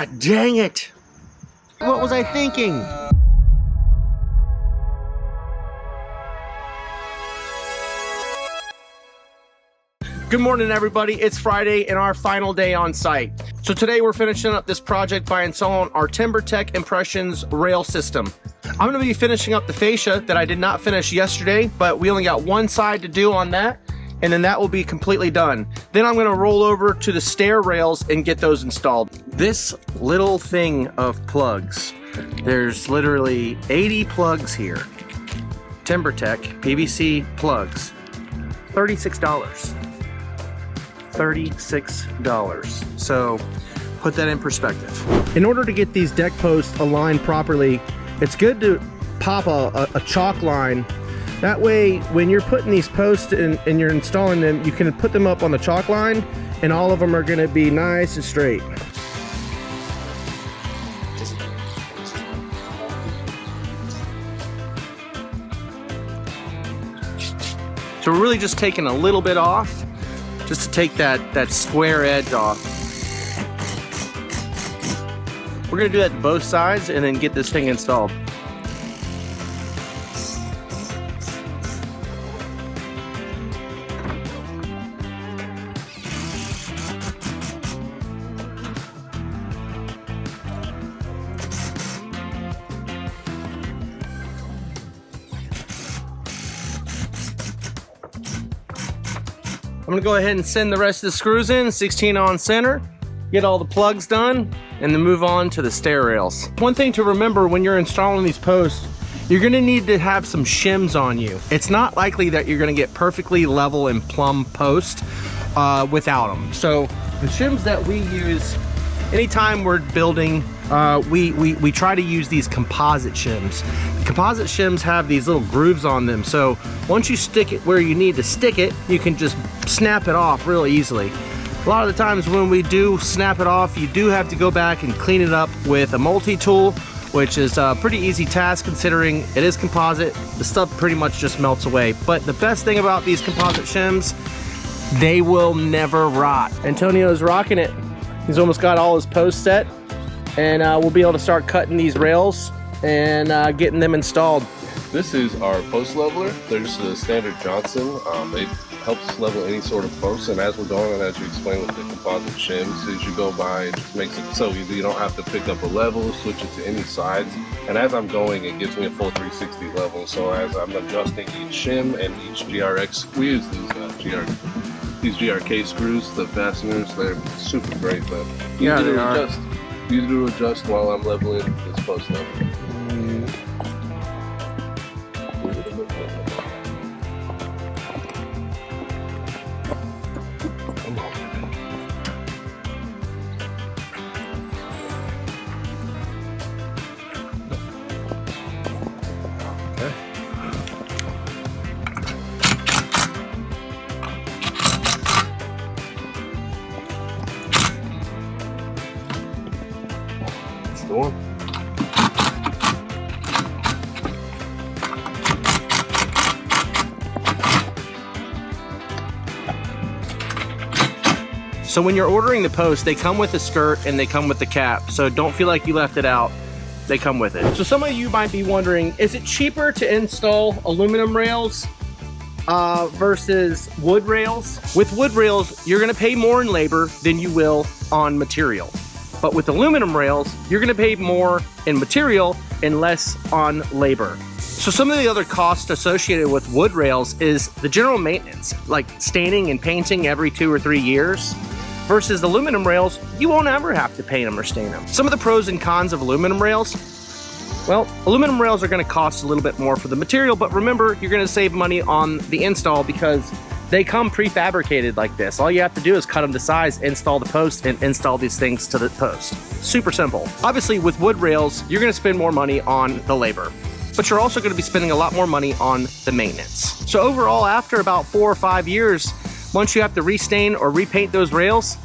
God dang it. What was I thinking? Good morning, everybody. It's Friday and our final day on site. So today we're finishing up this project by installing our Timbertech Impressions rail system. I'm going to be finishing up the fascia that I did not finish yesterday, but we only got one side to do on that, and then that will be completely done. Then I'm going to roll over to the stair rails and get those installed. This little thing of plugs, there's literally 80 plugs here. Timbertech PVC plugs, $36. $36. So put that in perspective. In order to get these deck posts aligned properly, it's good to pop a chalk line. That way, when you're putting these posts in and you're installing them, you can put them up on the chalk line and all of them are gonna be nice and straight. So we're really just taking a little bit off, just to take that square edge off. We're gonna do that to both sides and then get this thing installed. I'm gonna go ahead and send the rest of the screws in, 16 on center, get all the plugs done, and then move on to the stair rails. One thing to remember when you're installing these posts, you're gonna need to have some shims on you. It's not likely that you're gonna get perfectly level and plumb post without them. So the shims that we use, anytime we're building, we try to use these composite shims. The composite shims have these little grooves on them, so once you stick it where you need to stick it, you can just snap it off really easily. A lot of the times when we do snap it off, you do have to go back and clean it up with a multi-tool, which is a pretty easy task considering it is composite. The stuff pretty much just melts away. But the best thing about these composite shims, they will never rot. Antonio's rocking it. He's almost got all his posts set, and we'll be able to start cutting these rails and getting them installed. This is our post leveler. There's a standard Johnson. It helps level any sort of post, and as we're going and as you explain with the composite shims, as you go by, it just makes it so you don't have to pick up a level, switch it to any sides. And as I'm going, it gives me a full 360 level. So as I'm adjusting each shim and each GRX, we use these GRK screws, the fasteners, they're super great, but Yeah, they are. Easy to adjust while I'm leveling this post level. One. So when you're ordering the post, they come with a skirt and they come with the cap. So don't feel like you left it out. They come with it. So some of you might be wondering, is it cheaper to install aluminum rails versus wood rails? With wood rails, you're gonna pay more in labor than you will on material. But with aluminum rails, you're gonna pay more in material and less on labor. So some of the other costs associated with wood rails is the general maintenance, like staining and painting every 2 or 3 years, versus aluminum rails, you won't ever have to paint them or stain them. Some of the pros and cons of aluminum rails, well, aluminum rails are gonna cost a little bit more for the material, but remember, you're gonna save money on the install because they come prefabricated like this. All you have to do is cut them to size, install the post, and install these things to the post. Super simple. Obviously, with wood rails, you're gonna spend more money on the labor, but you're also gonna be spending a lot more money on the maintenance. So overall, after about 4 or 5 years, once you have to restain or repaint those rails,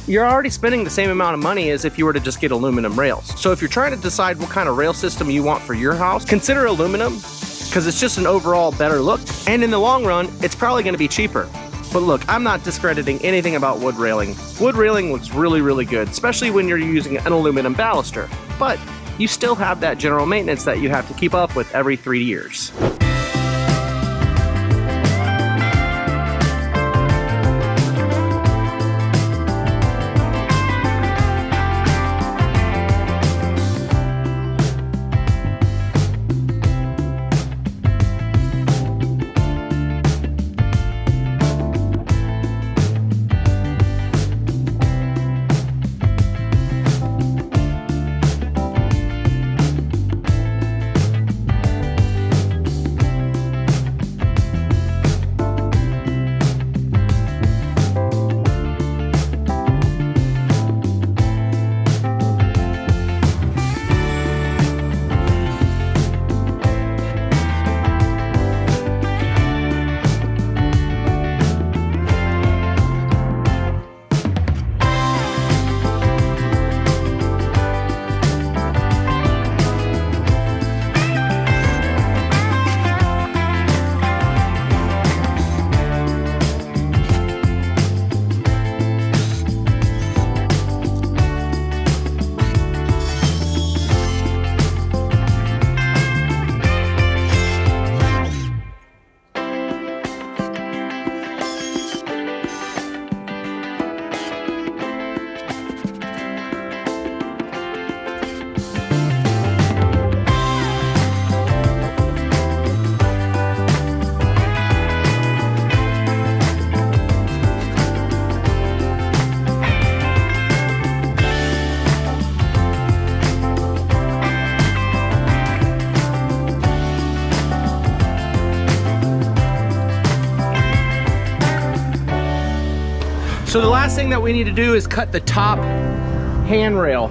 you're already spending the same amount of money as if you were to just get aluminum rails. So if you're trying to decide what kind of rail system you want for your house, consider aluminum, because it's just an overall better look. And in the long run, it's probably gonna be cheaper. But look, I'm not discrediting anything about wood railing. Wood railing looks really, really good, especially when you're using an aluminum baluster. But you still have that general maintenance that you have to keep up with every 3 years. So the last thing that we need to do is cut the top handrail.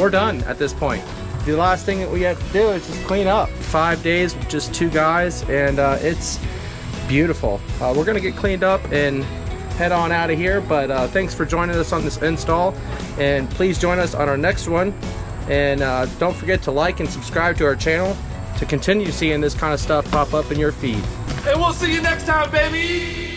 we're done at this point. The last thing that we have to do is just clean up. 5 days with just 2 guys, and it's beautiful. We're gonna get cleaned up and head on out of here, but thanks for joining us on this install, and please join us on our next one. And don't forget to like and subscribe to our channel to continue seeing this kind of stuff pop up in your feed. And we'll see you next time, baby!